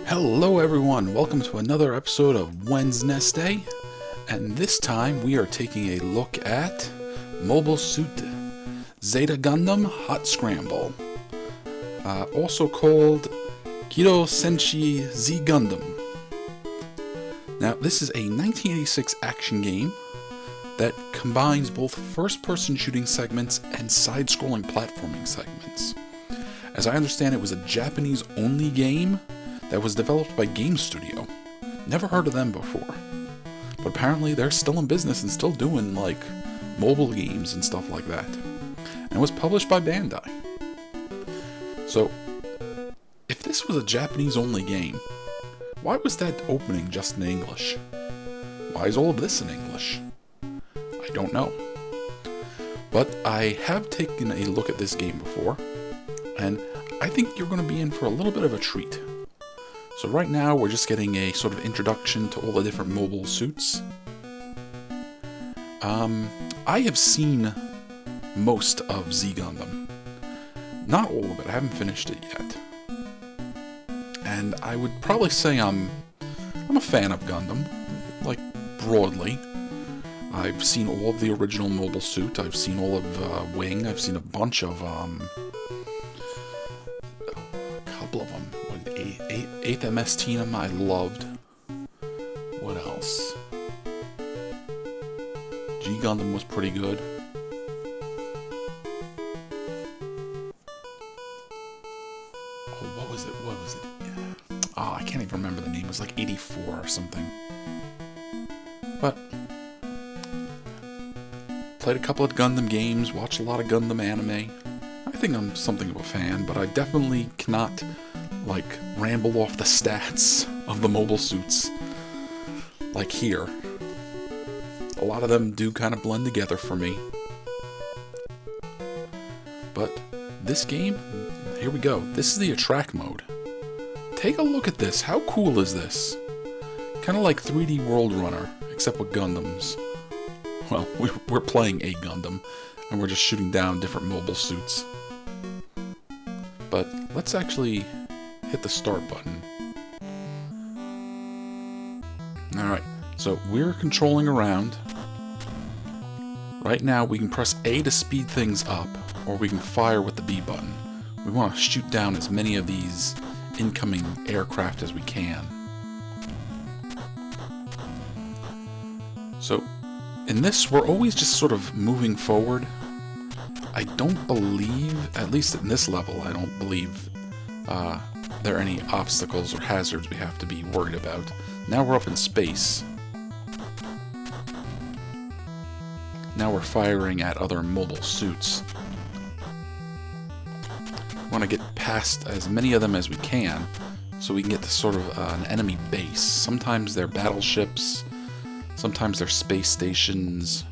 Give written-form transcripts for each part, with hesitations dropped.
Hello everyone, welcome to another episode of WedNESday, and this time we are taking a look at Mobile Suit Zeta Gundam Hot Scramble, also called Kidou Senshi Z-Gundam. Now this is a 1986 action game that combines both first-person shooting segments and side-scrolling platforming segments. As I understand, it was a Japanese-only game that was developed by Game Studio. Never heard of them before. But apparently they're still in business and still doing, like, mobile games and stuff like that. And it was published by Bandai. So, if this was a Japanese-only game, why was that opening just in English? Why is all of this in English? I don't know. But I have taken a look at this game before, and I think you're going to be in for a little bit of a treat. So right now we're just getting a sort of introduction to all the different mobile suits. I have seen most of Z-Gundam. Not all of it, I haven't finished it yet. And I would probably say I'm a fan of Gundam, like broadly. I've seen all of the original mobile suit, I've seen all of Wing, I've seen a bunch of couple of them. 8th MS Team I loved. What else? G-Gundam was pretty good. Oh, what was it? Oh, I can't even remember the name. It was like 84 or something. But played a couple of Gundam games, watched a lot of Gundam anime. I think I'm something of a fan, but I definitely cannot like ramble off the stats of the mobile suits like here. A lot of them do kind of blend together for me. But this game, here we go. This is the attract mode. Take a look at this. How cool is this? Kind of like 3D World Runner, except with Gundams. Well, we're playing a Gundam, and we're just shooting down different mobile suits. But let's actually hit the start button. Alright, so we're controlling around. Right now we can press A to speed things up, or we can fire with the B button. We want to shoot down as many of these incoming aircraft as we can. So, in this, we're always just sort of moving forward. I don't believe, at least in this level, I don't believe there are any obstacles or hazards we have to be worried about. Now we're up in space. Now we're firing at other mobile suits. We want to get past as many of them as we can, so we can get to sort of an enemy base. Sometimes they're battleships, sometimes they're space stations,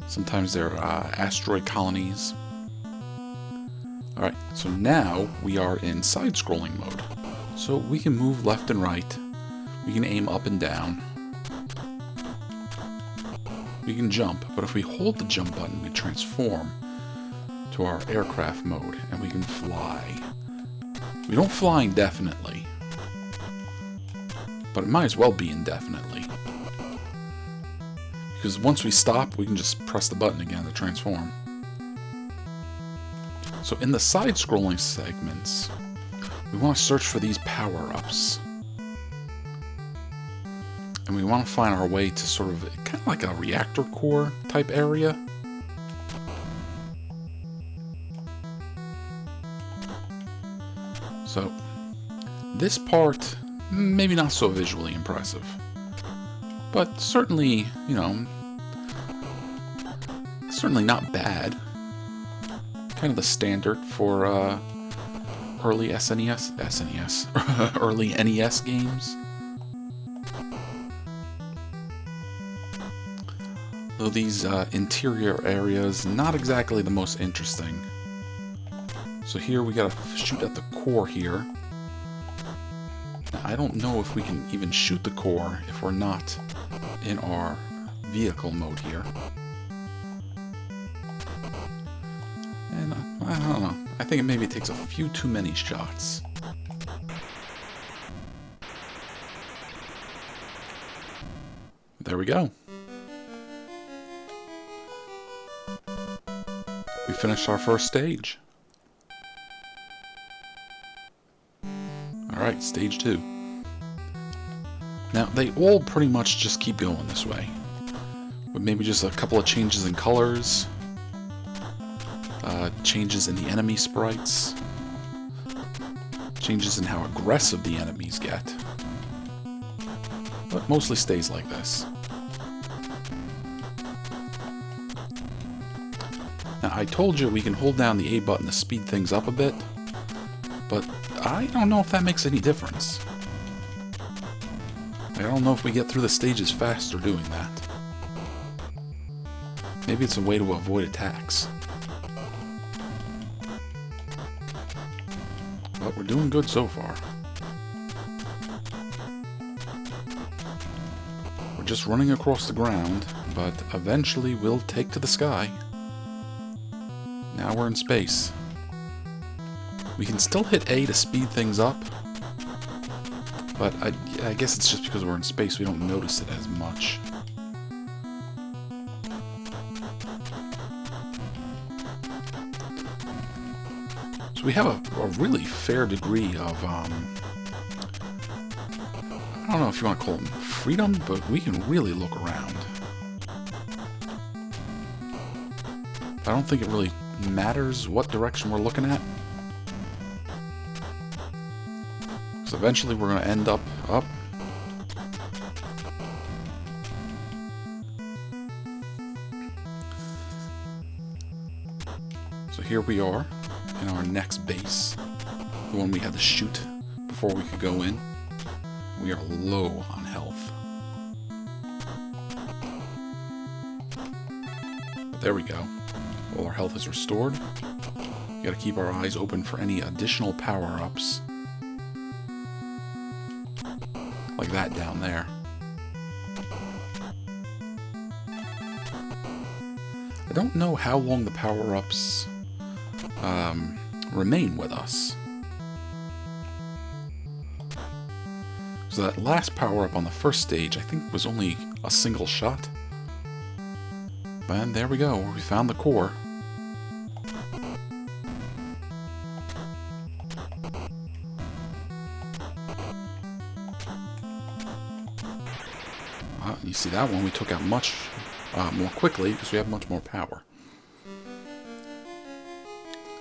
sometimes they're asteroid colonies. Alright, so now we are in side-scrolling mode. So we can move left and right, we can aim up and down, we can jump, but if we hold the jump button we transform to our aircraft mode and we can fly. We don't fly indefinitely, but it might as well be indefinitely. Because once we stop we can just press the button again to transform. So in the side-scrolling segments, we want to search for these power-ups. And we want to find our way to sort of, kind of like a reactor core type area. So, this part, maybe not so visually impressive. But certainly, you know, certainly not bad. Kind of the standard for early early NES games. Though these interior areas, not exactly the most interesting. So here we gotta shoot at the core here. Now, I don't know if we can even shoot the core if we're not in our vehicle mode here. And I don't know. I think maybe it takes a few too many shots. there we go. We finished our first stage. Alright, stage 2. Now, they all pretty much just keep going this way. But maybe just a couple of changes in colors. Changes in the enemy sprites. Changes in how aggressive the enemies get. But mostly stays like this. Now, I told you we can hold down the A button to speed things up a bit, but I don't know if that makes any difference. I don't know if we get through the stages faster doing that. Maybe it's a way to avoid attacks. But we're doing good so far. We're just running across the ground, but eventually we'll take to the sky. Now we're in space. We can still hit A to speed things up, but I guess it's just because we're in space we don't notice it as much. So we have a really fair degree of, I don't know if you want to call them freedom, but we can really look around. I don't think it really matters what direction we're looking at. So eventually we're going to end up. So here we are in our next base, the one we had to shoot before we could go in. We are low on health. But there we go. All our health is restored. We gotta keep our eyes open for any additional power-ups. Like that down there. I don't know how long the power-ups remain with us. So that last power-up on the first stage, I think, was only a single shot. And there we go, we found the core. You see that one we took out much more quickly because we have much more power.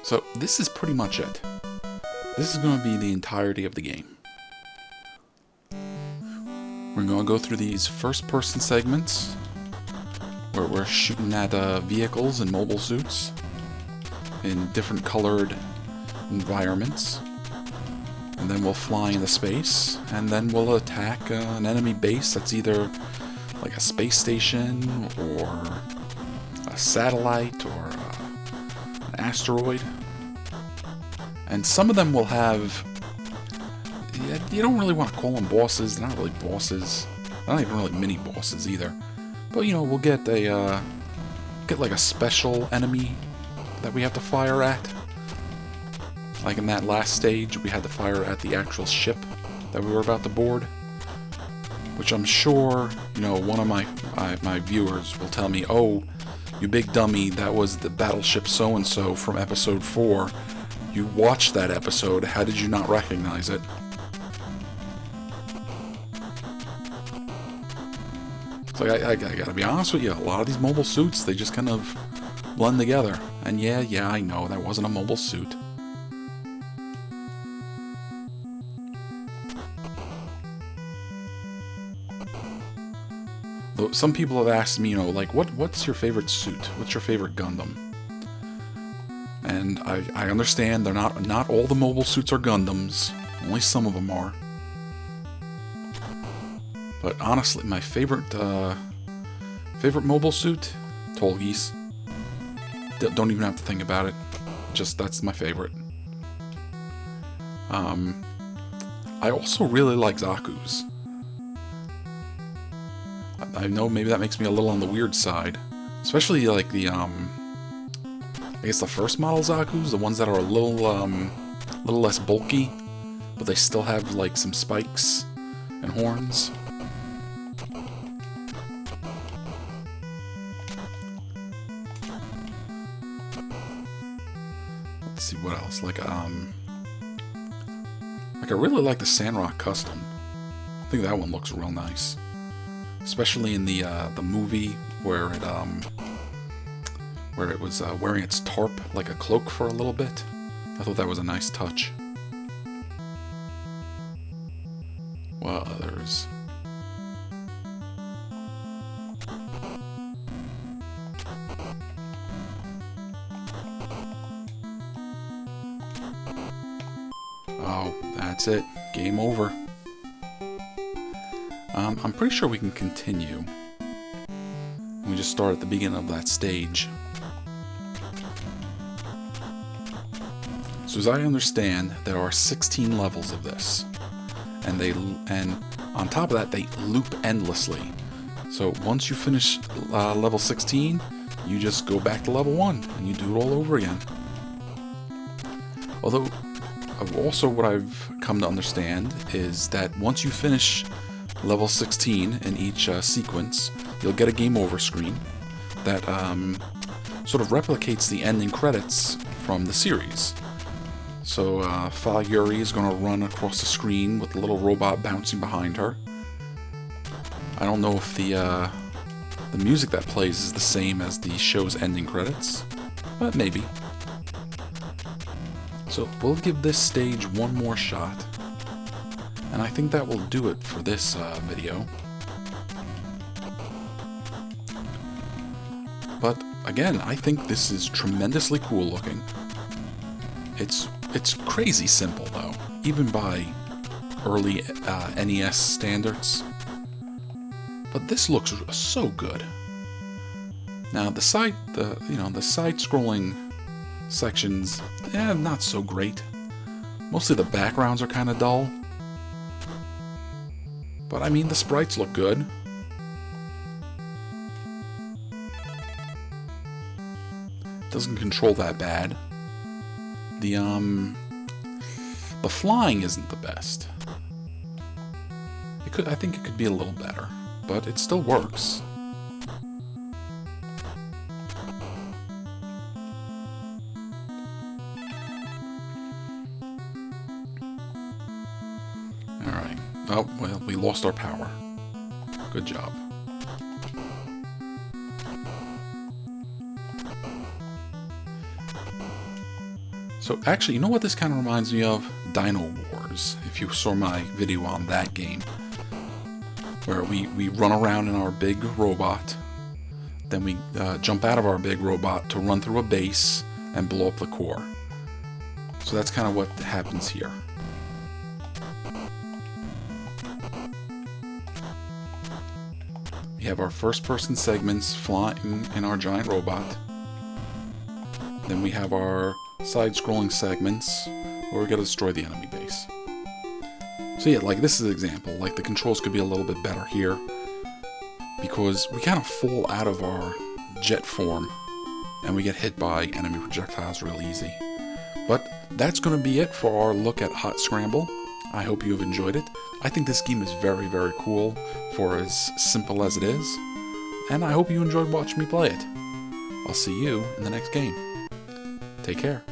So this is pretty much it. This is going to be the entirety of the game. We're going to go through these first-person segments where we're shooting at vehicles and mobile suits in different colored environments. And then we'll fly into space, and then we'll attack an enemy base that's either like a space station, or a satellite, or an asteroid. And some of them will have... You don't really want to call them bosses. They're not really bosses. They're not even really mini-bosses either. But, you know, we'll get like a special enemy that we have to fire at. Like in that last stage, we had to fire at the actual ship that we were about to board. Which I'm sure, you know, one of my viewers will tell me, "Oh, you big dummy, that was the battleship so-and-so from episode 4. You watched that episode, how did you not recognize it?" So I gotta be honest with you, a lot of these mobile suits, they just kind of blend together. And yeah, I know, that wasn't a mobile suit. Though some people have asked me, you know, like, what's your favorite suit? What's your favorite Gundam? And I understand they're not all the mobile suits are Gundams. Only some of them are. But honestly, my favorite mobile suit, Tolgeese. Don't even have to think about it. Just that's my favorite. I also really like Zaku's. I know maybe that makes me a little on the weird side, especially like the I guess the first model Zaku's, the ones that are a little less bulky, but they still have like some spikes and horns. Let's see what else. Like I really like the Sandrock Custom. I think that one looks real nice, especially in the movie where it was wearing its tarp like a cloak for a little bit. I thought that was a nice touch. What others? Oh, that's it. Game over. I'm pretty sure we can continue. We just start at the beginning of that stage. So as I understand, there are 16 levels of this, and on top of that, they loop endlessly. So once you finish level 16, you just go back to level 1 and you do it all over again. Although, also what I've come to understand is that once you finish level 16 in each sequence, you'll get a game over screen that sort of replicates the ending credits from the series. So Fa Yuri is going to run across the screen with the little robot bouncing behind her. I don't know if the music that plays is the same as the show's ending credits, but maybe. So we'll give this stage one more shot, and I think that will do it for this video. But again, I think this is tremendously cool looking. It's crazy simple though, even by early NES standards. But this looks so good. Now the side-scrolling sections, not so great. Mostly the backgrounds are kind of dull. But I mean, the sprites look good. Doesn't control that bad. The flying isn't the best. I think it could be a little better, but it still works. Alright. Oh, well, we lost our power. Good job. So actually, you know what this kind of reminds me of? Dino Wars, if you saw my video on that game. Where we run around in our big robot, then we jump out of our big robot to run through a base and blow up the core. So that's kind of what happens here. We have our first-person segments flying in our giant robot. Then we have our side-scrolling segments where we gotta destroy the enemy base. So yeah, like this is an example. Like the controls could be a little bit better here because we kind of fall out of our jet form and we get hit by enemy projectiles real easy. But that's going to be it for our look at Hot Scramble. I hope you have enjoyed it. I think this game is very, very cool for as simple as it is, and I hope you enjoyed watching me play it. I'll see you in the next game. Take care.